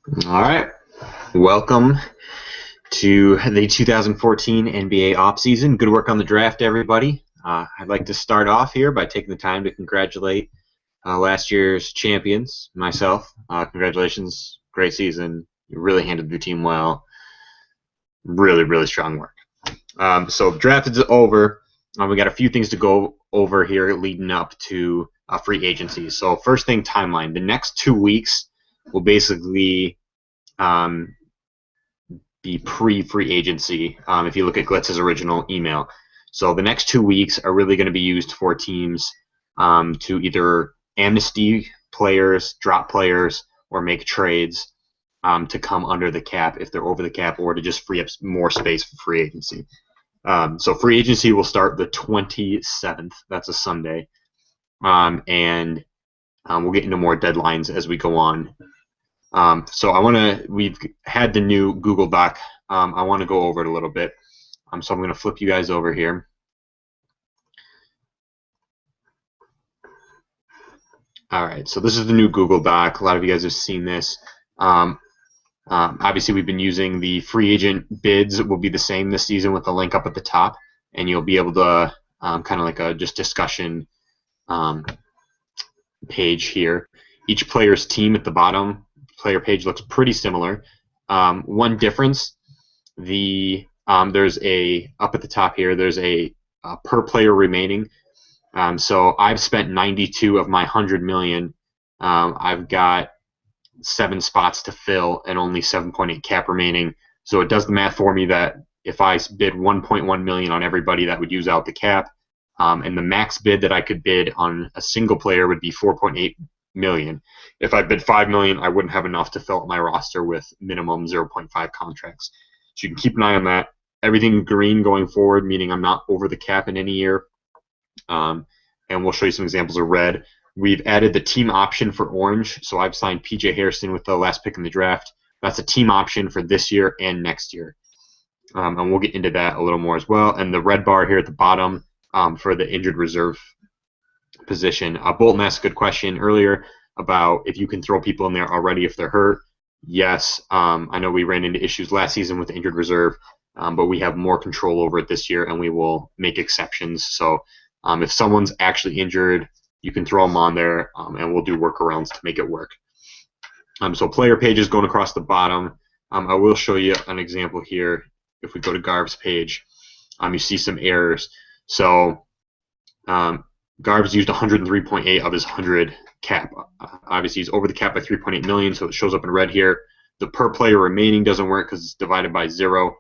All right. Welcome to the 2014 NBA offseason. Good work on the draft, everybody. I'd like to start off here by taking the time to congratulate last year's champions, myself. Congratulations. Great season. You really handled your team well. Really, really strong work. So draft is over. We got a few things to go over here leading up to free agency. So first thing, timeline. The next 2 weeks will basically be pre-free agency if you look at Glitz's original email. So the next 2 weeks are really going to be used for teams to either amnesty players, drop players, or make trades to come under the cap if they're over the cap, or to just free up more space for free agency. So free agency will start the 27th. That's a Sunday. And we'll get into more deadlines as we go on. We've had the new Google Doc. I want to go over it a little bit. So I'm going to flip you guys over here. All right, so this is the new Google Doc. A lot of you guys have seen this. Obviously, we've been using the free agent bids. It will be the same this season with the link up at the top, and you'll be able to kind of like a just discussion page here. Each player's team at the bottom player page looks pretty similar. One difference, there's a up at the top here. There's a per player remaining. So I've spent 92 of my 100 million. I've got 7 spots to fill and only 7.8 cap remaining. So it does the math for me that if I bid 1.1 million on everybody, that would use out the cap. And the max bid that I could bid on a single player would be 4.8 million. If I bid 5 million, I wouldn't have enough to fill up my roster with minimum 0.5 contracts. So you can keep an eye on that. Everything green going forward, meaning I'm not over the cap in any year. And we'll show you some examples of red. We've added the team option for orange. So I've signed PJ Harrison with the last pick in the draft. That's a team option for this year and next year. And we'll get into that a little more as well. And the red bar here at the bottom for the injured reserve position. Bolton asked a good question earlier about if you can throw people in there already if they're hurt. Yes, I know we ran into issues last season with the injured reserve, but we have more control over it this year, and we will make exceptions. So if someone's actually injured, you can throw them on there, and we'll do workarounds to make it work. So player pages going across the bottom. I will show you an example here. If we go to Garv's page, you see some errors. So Garv's used 103.8 of his 100 cap. Obviously, he's over the cap by 3.8 million, so it shows up in red here. The per player remaining doesn't work because it's divided by 0.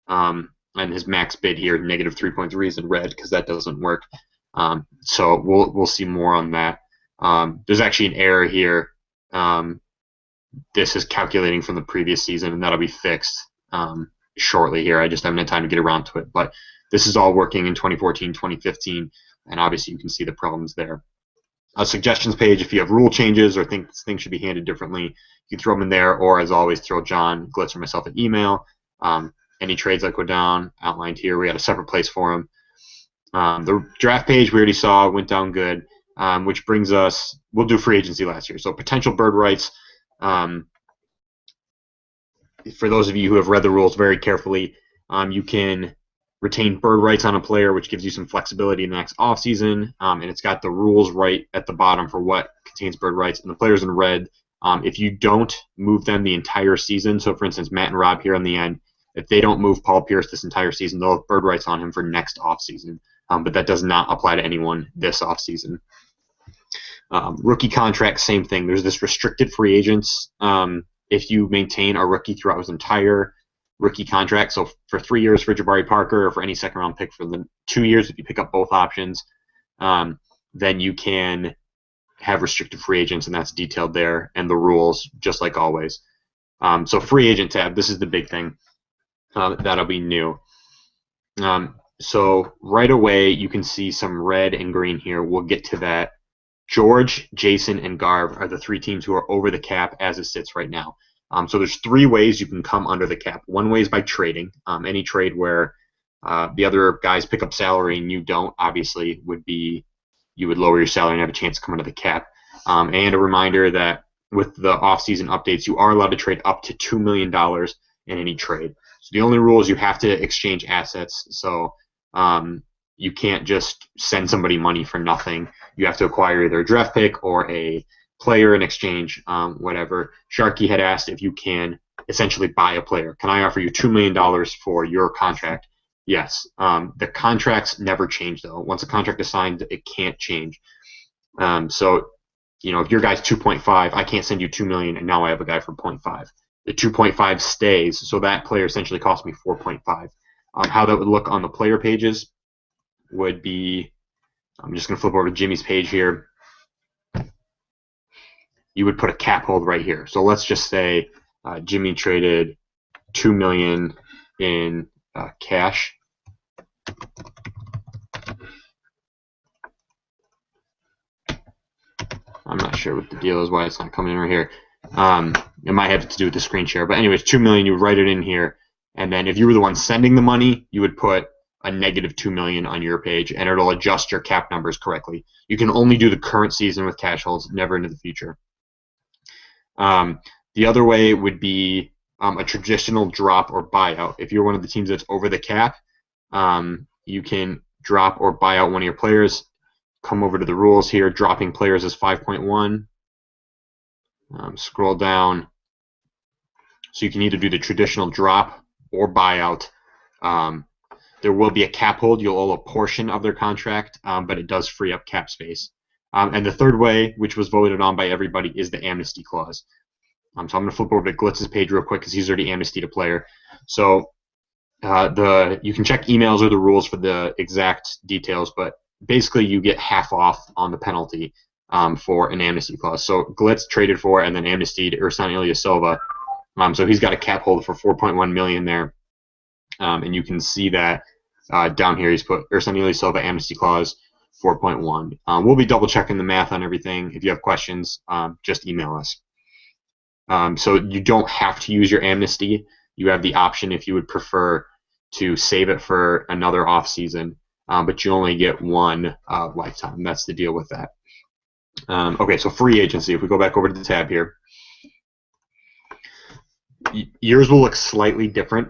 And his max bid here, negative 3.3, is in red because that doesn't work. So we'll see more on that. There's actually an error here. This is calculating from the previous season, and that'll be fixed shortly here. I just haven't had time to get around to it. But this is all working in 2014, 2015, and obviously you can see the problems there. A suggestions page, if you have rule changes or think things should be handled differently, you can throw them in there, or as always, throw John, Glitz, or myself an email. Any trades that go down, outlined here. We got a separate place for them. The draft page we already saw went down good, which brings us, we'll do free agency last year. So potential bird rights. For those of you who have read the rules very carefully, you can retain bird rights on a player, which gives you some flexibility in the next offseason, and it's got the rules right at the bottom for what contains bird rights. And the players in red, if you don't move them the entire season, so for instance, Matt and Rob here on the end, if they don't move Paul Pierce this entire season, they'll have bird rights on him for next offseason. But that does not apply to anyone this offseason. Rookie contract, same thing. There's this restricted free agents. If you maintain a rookie throughout his entire rookie contract, so for 3 years for Jabari Parker, or for any second-round pick for the 2 years, if you pick up both options, then you can have restricted free agents, and that's detailed there, and the rules, just like always. So free agent tab, this is the big thing. That'll be new. So right away, you can see some red and green here. We'll get to that. George, Jason, and Garv are the 3 teams who are over the cap as it sits right now. So there's 3 ways you can come under the cap. One way is by trading. Any trade where the other guys pick up salary and you don't, obviously, would be you would lower your salary and have a chance to come under the cap. And a reminder that with the off-season updates, you are allowed to trade up to $2 million in any trade. So the only rule is you have to exchange assets. So you can't just send somebody money for nothing. You have to acquire either a draft pick or a player in exchange, whatever. Sharky had asked if you can essentially buy a player. Can I offer you $2 million for your contract? Yes. The contracts never change, though. Once a contract is signed, it can't change. So, if your guy's 2.5, I can't send you $2 million, and now I have a guy for 0.5. The 2.5 stays, so that player essentially cost me 4.5. How that would look on the player pages would be, I'm just going to flip over to Jimmy's page here. You would put a cap hold right here. So let's just say Jimmy traded $2 million in cash. I'm not sure what the deal is, why it's not coming in right here. It might have to do with the screen share. But anyways, $2 million, you would write it in here. And then if you were the one sending the money, you would put a negative $2 million on your page, and it'll adjust your cap numbers correctly. You can only do the current season with cash holds, never into the future. The other way would be a traditional drop or buyout. If you're one of the teams that's over the cap, you can drop or buy out one of your players. Come over to the rules here. Dropping players is 5.1. Scroll down. So you can either do the traditional drop or buyout. There will be a cap hold. You'll owe a portion of their contract, but it does free up cap space. And the third way, which was voted on by everybody, is the amnesty clause. So I'm going to flip over to Glitz's page real quick because he's already amnestied a player. So you can check emails or the rules for the exact details, but basically you get half off on the penalty for an amnesty clause. So Glitz traded for and then amnestied Ersan Ilyasova. So he's got a cap hold for $4.1 million there. And you can see that down here he's put Ersan Ilyasova amnesty clause 4.1. We'll be double checking the math on everything. If you have questions, just email us. So you don't have to use your amnesty. You have the option if you would prefer to save it for another off season, but you only get one lifetime. That's the deal with that. Okay, so free agency. If we go back over to the tab here, yours will look slightly different.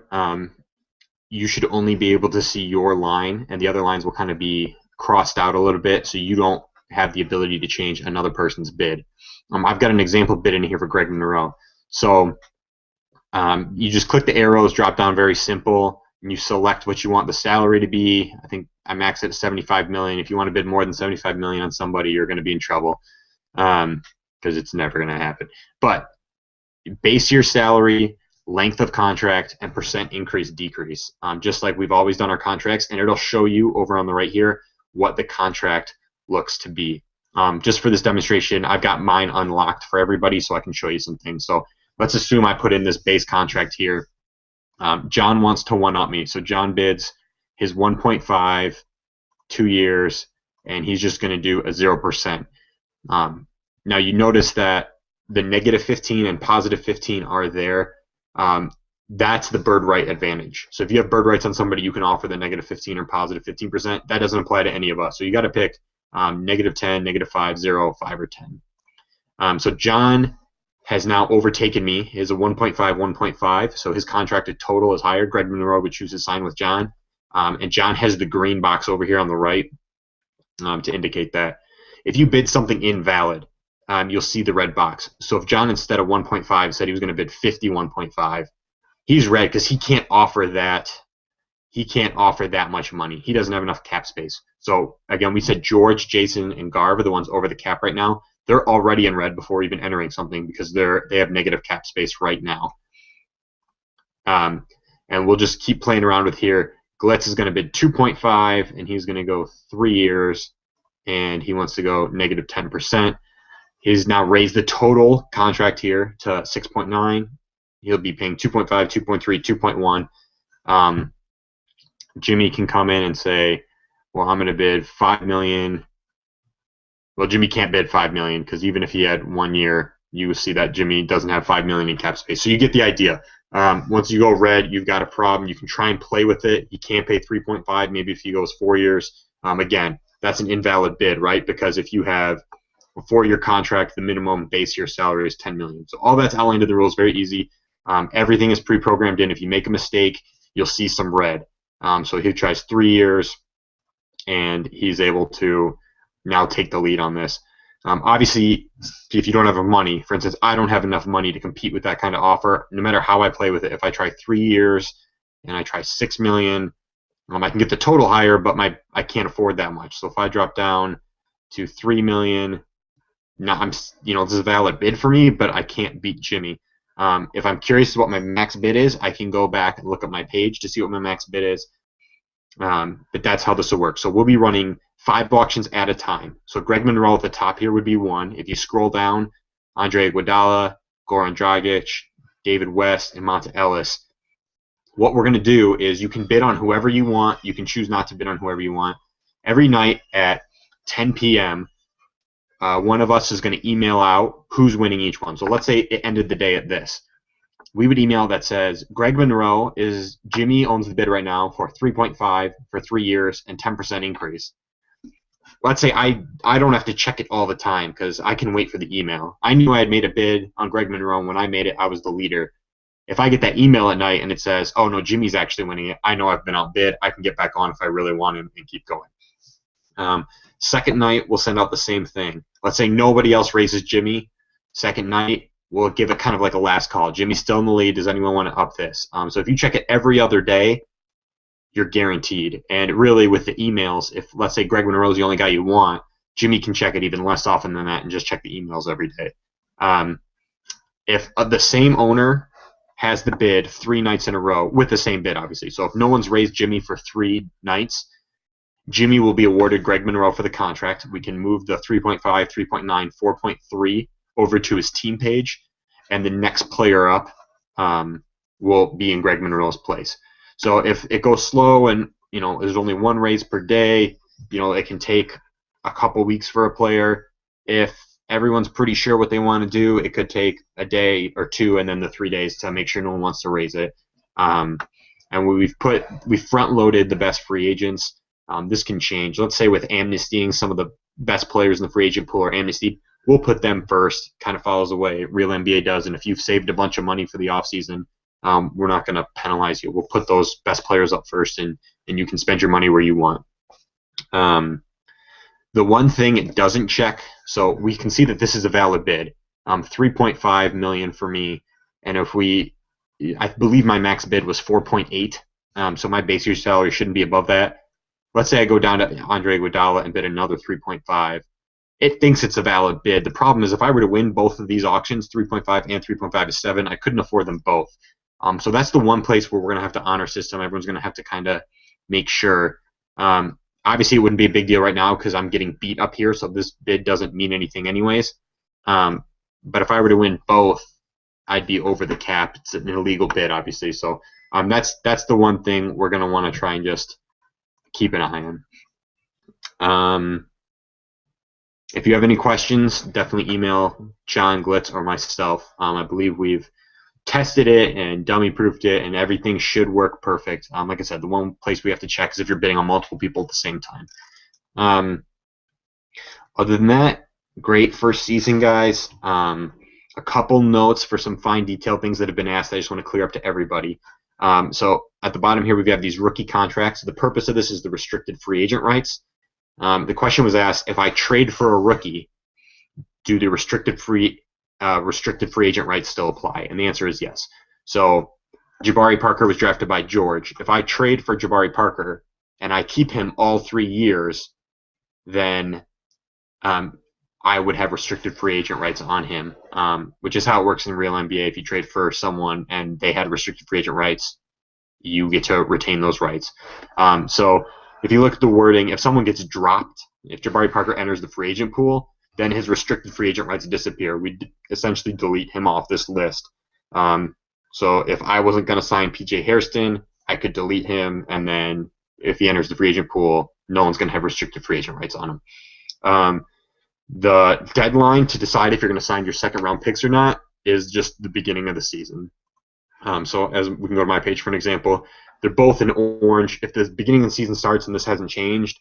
You should only be able to see your line, and the other lines will kind of be crossed out a little bit, so you don't have the ability to change another person's bid. I've got an example bid in here for Greg Monroe. So you just click the arrows, drop down, very simple, and you select what you want the salary to be. I think I maxed it at $75 million. If you want to bid more than $75 million on somebody, you're going to be in trouble because it's never going to happen. But base your salary, length of contract, and percent increase decrease, just like we've always done our contracts, and it'll show you over on the right here what the contract looks to be. Just for this demonstration, I've got mine unlocked for everybody so I can show you some things. So let's assume I put in this base contract here. John wants to one-up me, so John bids his 1.5, 2 years, and he's just going to do a 0%. Now you notice that the negative 15 and positive 15 are there. That's the bird right advantage. So if you have bird rights on somebody, you can offer the negative 15 or positive 15%. That doesn't apply to any of us. So you got to pick negative 10, negative 5, 0, 5, or 10. So John has now overtaken me. He has a 1.5, 1.5. So his contracted total is higher. Greg Monroe would choose to sign with John. And John has the green box over here on the right to indicate that. If you bid something invalid, you'll see the red box. So if John, instead of 1.5, said he was going to bid 51.5, he's red because he can't offer that. He can't offer that much money. He doesn't have enough cap space. So again, we said George, Jason, and Garv are the ones over the cap right now. They're already in red before even entering something because they have negative cap space right now. And we'll just keep playing around with here. Glitz is going to bid 2.5, and he's going to go 3 years, and he wants to go negative 10%. He's now raised the total contract here to 6.9. He'll be paying 2.5, 2.3, 2.1. Jimmy can come in and say, well, I'm going to bid $5 million. Well, Jimmy can't bid $5 million because even if he had 1 year, you see that Jimmy doesn't have $5 million in cap space. So you get the idea. Once you go red, you've got a problem. You can try and play with it. He can't pay 3.5. Maybe if he goes 4 years. Again, that's an invalid bid, right? Because if you have a 4-year contract. The minimum base year salary is $10 million. So all that's outlined in the rules. Very easy. Everything is pre-programmed in. If you make a mistake, you'll see some red. So he tries 3 years, and he's able to now take the lead on this. Obviously, if you don't have money, for instance, I don't have enough money to compete with that kind of offer. No matter how I play with it, if I try 3 years and I try $6 million, I can get the total higher, but I can't afford that much. So if I drop down to $3 million, now this is a valid bid for me, but I can't beat Jimmy. If I'm curious what my max bid is, I can go back and look at my page to see what my max bid is. But that's how this will work. So we'll be running 5 auctions at a time. So Greg Monroe at the top here would be 1. If you scroll down, Andre Iguodala, Goran Dragic, David West, and Monta Ellis. What we're going to do is you can bid on whoever you want. You can choose not to bid on whoever you want. Every night at 10 p.m., one of us is going to email out who's winning each one. So let's say it ended the day at this. We would email that says, Greg Monroe Jimmy owns the bid right now for 3.5 for 3 years and 10% increase. Let's say I don't have to check it all the time because I can wait for the email. I knew I had made a bid on Greg Monroe, and when I made it, I was the leader. If I get that email at night and it says, oh, no, Jimmy's actually winning it, I know I've been outbid. I can get back on if I really want him and keep going. Second night, we'll send out the same thing. Let's say nobody else raises Jimmy. Second night, we'll give it kind of like a last call. Jimmy's still in the lead. Does anyone want to up this? So if you check it every other day, you're guaranteed. And really, with the emails, if let's say Greg Monroe's the only guy you want, Jimmy can check it even less often than that and just check the emails every day. If the same owner has the bid 3 nights in a row with the same bid, obviously. So if no one's raised Jimmy for 3 nights, Jimmy will be awarded Greg Monroe for the contract. We can move the 3.5, 3.9, 4.3 over to his team page, and the next player up will be in Greg Monroe's place. So if it goes slow and there's only 1 raise per day, it can take a couple weeks for a player. If everyone's pretty sure what they want to do, it could take a day or 2 and then the 3 days to make sure no one wants to raise it. And we've front-loaded the best free agents. This can change. Let's say with amnestying some of the best players in the free agent pool are amnestied, we'll put them first. Kind of follows the way real NBA does. And if you've saved a bunch of money for the offseason, we're not going to penalize you. We'll put those best players up first, and you can spend your money where you want. The one thing it doesn't check, so we can see that this is a valid bid, $3.5 million for me, and I believe my max bid was 4.8, so my base year salary shouldn't be above that. Let's say I go down to Andre Iguodala and bid another 3.5. It thinks it's a valid bid. The problem is if I were to win both of these auctions, 3.5 and 3.5 is 7, I couldn't afford them both. So that's the one place where we're going to have to honor system. Everyone's going to have to kind of make sure. Obviously, it wouldn't be a big deal right now because I'm getting beat up here, so this bid doesn't mean anything anyways. But if I were to win both, I'd be over the cap. It's an illegal bid, obviously. So that's the one thing we're going to want to try and just keep an eye on. If you have any questions, definitely email John Glitz or myself. I believe we've tested it and dummy-proofed it, and everything should work perfect. Like I said, the one place we have to check is if you're bidding on multiple people at the same time. Other than that, great first season, guys. A couple notes for some fine detail things that have been asked I just want to clear up to everybody. So at the bottom here, we have these rookie contracts. The purpose of this is the restricted free agent rights. The question was asked, if I trade for a rookie, do the restricted free agent rights still apply? And the answer is yes. So Jabari Parker was drafted by George. If I trade for Jabari Parker and I keep him all 3 years, then I would have restricted free agent rights on him, which is how it works in real NBA. If you trade for someone and they had restricted free agent rights, you get to retain those rights. So if you look at the wording, if someone gets dropped, if Jabari Parker enters the free agent pool, then his restricted free agent rights disappear. We essentially delete him off this list. So if I wasn't going to sign PJ Hairston, I could delete him, and then if he enters the free agent pool, no one's going to have restricted free agent rights on him. The deadline to decide if you're going to sign your second-round picks or not is just the beginning of the season. So as we can go to my page for an example, they're both in orange. If the beginning of the season starts and this hasn't changed,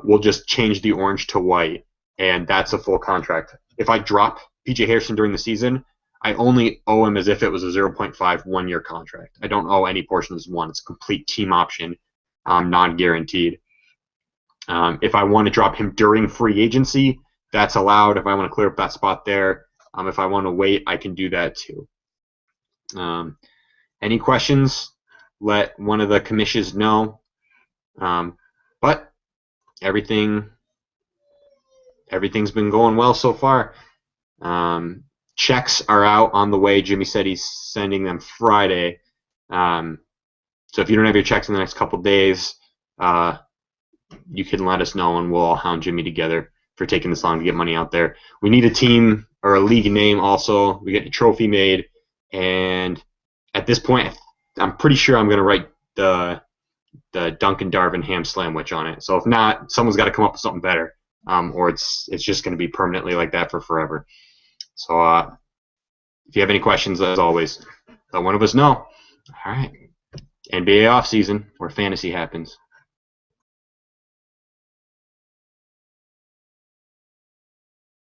we'll just change the orange to white. and that's a full contract. If I drop PJ Harrison during the season, I only owe him as if it was a 0.5 1-year contract. I don't owe any portion of this one. It's a complete team option, non-guaranteed. If I want to drop him during free agency, that's allowed. If I want to clear up that spot there, if I want to wait, I can do that too. Any questions? Let one of the commissions know. But everything's been going well so far. Checks are out on the way. Jimmy said he's sending them Friday. So if you don't have your checks in the next couple days, you can let us know, and we'll all hound Jimmy together for taking this long to get money out there. We need a team or a league name also. We get a trophy made, and at this point, I'm pretty sure I'm going to write the Duncan Darvin ham sandwich on it. So if not, someone's got to come up with something better, or it's just going to be permanently like that for forever. So if you have any questions, as always, let one of us know. All right. NBA offseason, where fantasy happens.